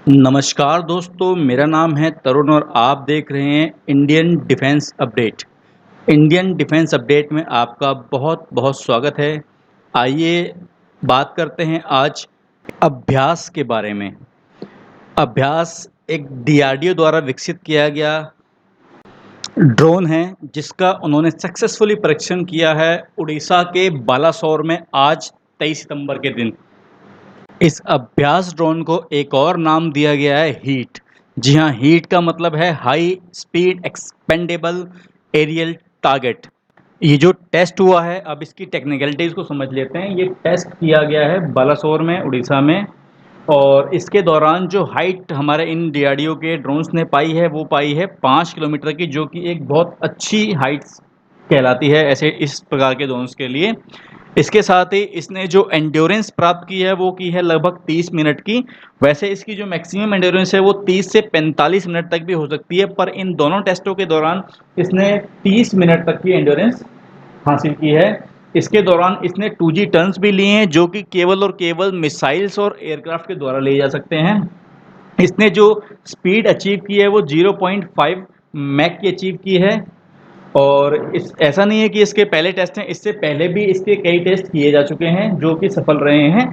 नमस्कार दोस्तों, मेरा नाम है तरुण और आप देख रहे हैं Indian defence update. Indian defence update में आपका बहुत-बहुत स्वागत है। आइए बात करते हैं आज अभ्यास के बारे में। अभ्यास एक डीआरडीओ द्वारा विकसित किया गया ड्रोन है, जिसका उन्होंने सक्सेसफुली परीक्षण किया है उड़ीसा के बालासोर में आज 23 सितंबर के दिन। इस अभ्यास ड्रोन को एक और नाम दिया गया है हीट। जी हाँ, हीट का मतलब है high speed expendable aerial target. ये जो टेस्ट हुआ है, अब इसकी टेक्निकलिटीज़ को समझ लेते हैं। ये टेस्ट किया गया है बालासोर में, उड़ीसा में, और इसके दौरान जो हाइट हमारे इन डीआरडीओ के ड्रोन्स ने पाई है, वो पाई है 5 किलोमीटर की, जो कि एक बहुत अच्छी हाइट कहलाती है ऐसे इस प्रकार के ड्रोन्स के लिए। इसके साथ ही इसने जो एंड्योरेंस प्राप्त की है वो की है लगभग 30 मिनट की। वैसे इसकी जो मैक्सिमम एंड्योरेंस है वो 30 से 45 मिनट तक भी हो सकती है, पर इन दोनों टेस्टों के दौरान इसने 30 मिनट तक की एंड्योरेंस हासिल की है। इसके दौरान इसने 2G टर्न्स भी लिए हैं, जो कि केवल और केवल मिसाइल्स और एयरक्राफ्ट के द्वारा लिए जा सकते हैं। इसने जो स्पीड अचीव की है वो 0.5 मैक की अचीव की है। और इस ऐसा नहीं है कि इसके पहले टेस्ट हैं, इससे पहले भी इसके कई टेस्ट किए जा चुके हैं जो कि सफल रहे हैं।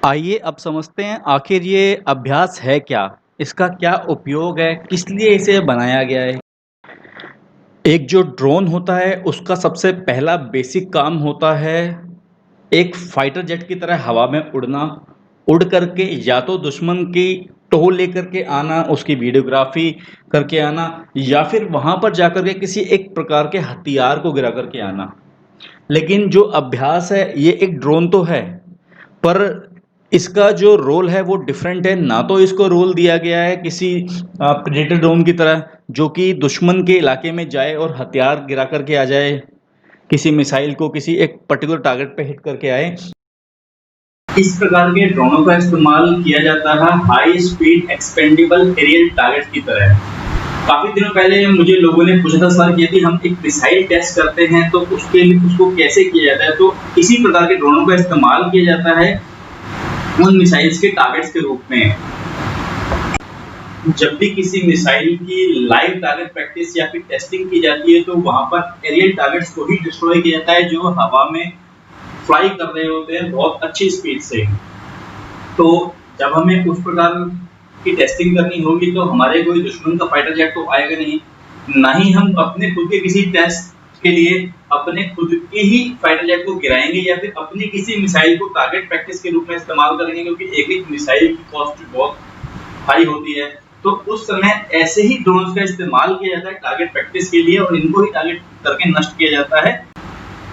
आइए अब समझते हैं आखिर ये अभ्यास है क्या, इसका क्या उपयोग है, किस लिए इसे बनाया गया है। एक जो ड्रोन होता है उसका सबसे पहला बेसिक काम होता है एक फाइटर जेट की तरह हवा में उड़ना, उड़ करके या तो दुश्मन की टो लेकर के आना, उसकी वीडियोग्राफी करके आना, या फिर वहाँ पर जाकर के किसी एक प्रकार के हथियार को गिरा करके आना। लेकिन जो अभ्यास है ये एक ड्रोन तो है, पर इसका जो रोल है वो डिफरेंट है। ना तो इसको रोल दिया गया है किसी प्रेडेटर ड्रोन की तरह, जो कि दुश्मन के इलाके में जाए और हथियार गिरा करके आ जाए, किसी मिसाइल को किसी एक पर्टिकुलर टारगेट पे हिट करके आए। इस प्रकार के ड्रोनों का इस्तेमाल किया जाता है high speed expendable aerial target की तरह। काफी दिनों पहले मुझे लोगों ने पूछा था, सर यदि हम एक मिसाइल टेस्ट करते हैं तो उसके लिए उसको कैसे किया जाता है, तो इसी प्रकार के ड्रोनों का इस्तेमाल किया जाता है उन मिसाइल्स के टारगेट्स के रूप में। जब भी किसी मिसाइल की लाइव टारगेट प्रैक्टिस या फिर टेस्टिंग की जाती है तो वहां पर एरियल टारगेट्स को ही डिस्ट्रॉय किया जाता है जो हवा में फ्लाई कर रहे होते हैं बहुत अच्छी स्पीड से। तो जब हमें उस प्रकार की टेस्टिंग करनी होगी तो हमारे कोई दुश्मन का फाइटर जेट तो आएगा नहीं, ना ही हम अपने खुद के किसी टेस्ट के लिए अपने खुद के ही फाइटर जेट को गिराएंगे या फिर अपनी किसी मिसाइल को टारगेट प्रैक्टिस के रूप में इस्तेमाल करेंगे, क्योंकि एक एक मिसाइल की कॉस्ट बहुत हाई होती है। तो उस समय ऐसे ही ड्रोन्स का इस्तेमाल किया जाता है टारगेट प्रैक्टिस के लिए और इनको ही टारगेट करके नष्ट किया जाता है।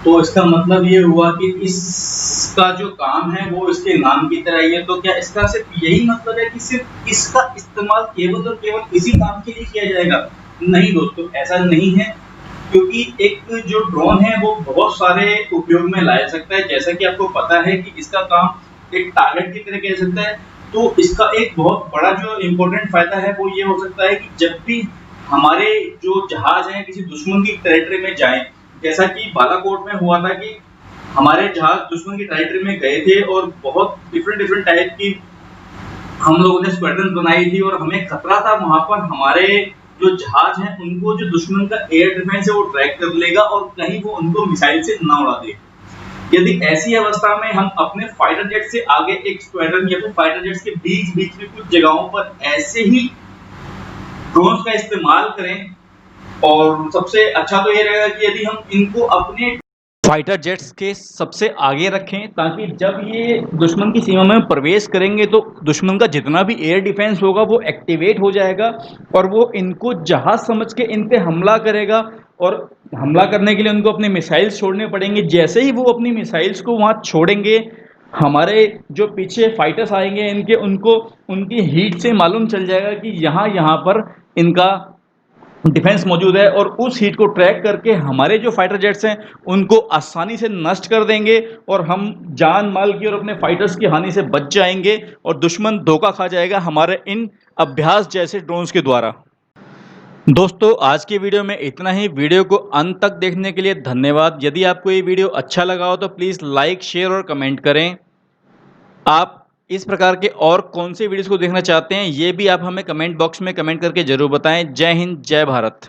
तो इसका मतलब ये हुआ कि इसका जो काम है वो इसके नाम की तरह ही है। तो क्या इसका सिर्फ यही मतलब है कि सिर्फ इसका इस्तेमाल केवल और केवल इसी काम के लिए किया जाएगा? नहीं दोस्तों, ऐसा नहीं है, क्योंकि एक जो ड्रोन है वो बहुत सारे उपयोग में लाया जा सकता है। जैसा कि आपको पता है कि इसका काम एक टारगेट की तरह किया जा सकता है, तो इसका एक बहुत बड़ा जो इम्पोर्टेंट फायदा है वो ये हो सकता है कि जब भी हमारे जो जहाज हैं किसी दुश्मन की टेरिटरी में जाएं, जैसा कि बालाकोट में हुआ था कि हमारे जहाज दुश्मन की टेरिटरी में गए थे और बहुत डिफरेंट टाइप की हम लोगों ने स्क्वाड्रन बनाई थी और हमें खतरा था वहां पर हमारे जो जहाज हैं उनको जो दुश्मन का एयर डिफेंस है वो ट्रैक कर लेगा और कहीं वो उनको मिसाइल से ना उड़ा दे। यदि ऐसी अवस्था में हम अपने फाइटर जेट से आगे एक स्क्वाड्रन या फिर फाइटर जेट्स के बीच बीच में कुछ जगहों पर ऐसे ही ड्रोन्स का इस्तेमाल करें, और सबसे अच्छा तो ये रहेगा कि यदि हम इनको अपने फाइटर जेट्स के सबसे आगे रखें, ताकि जब ये दुश्मन की सीमा में प्रवेश करेंगे तो दुश्मन का जितना भी एयर डिफेंस होगा वो एक्टिवेट हो जाएगा और वो इनको जहाज समझ के इन पे हमला करेगा। और हमला करने के लिए उनको अपने मिसाइल्स छोड़ने पड़ेंगे। जैसे ही वो अपनी मिसाइल्स को वहाँ छोड़ेंगे, हमारे जो पीछे फाइटर्स आएंगे इनके, उनको उनकी हीट से मालूम चल जाएगा कि यहाँ पर इनका डिफेंस मौजूद है, और उस हीट को ट्रैक करके हमारे जो फाइटर जेट्स हैं उनको आसानी से नष्ट कर देंगे और हम जान माल की और अपने फाइटर्स की हानि से बच जाएंगे और दुश्मन धोखा खा जाएगा हमारे इन अभ्यास जैसे ड्रोन्स के द्वारा। दोस्तों, आज की वीडियो में इतना ही। वीडियो को अंत तक देखने के लिए धन्यवाद। यदि आपको ये वीडियो अच्छा लगा हो तो प्लीज़ लाइक, शेयर और कमेंट करें। आप इस प्रकार के और कौन से वीडियोज़ को देखना चाहते हैं, ये भी आप हमें कमेंट बॉक्स में कमेंट करके ज़रूर बताएँ। जय हिंद, जय भारत।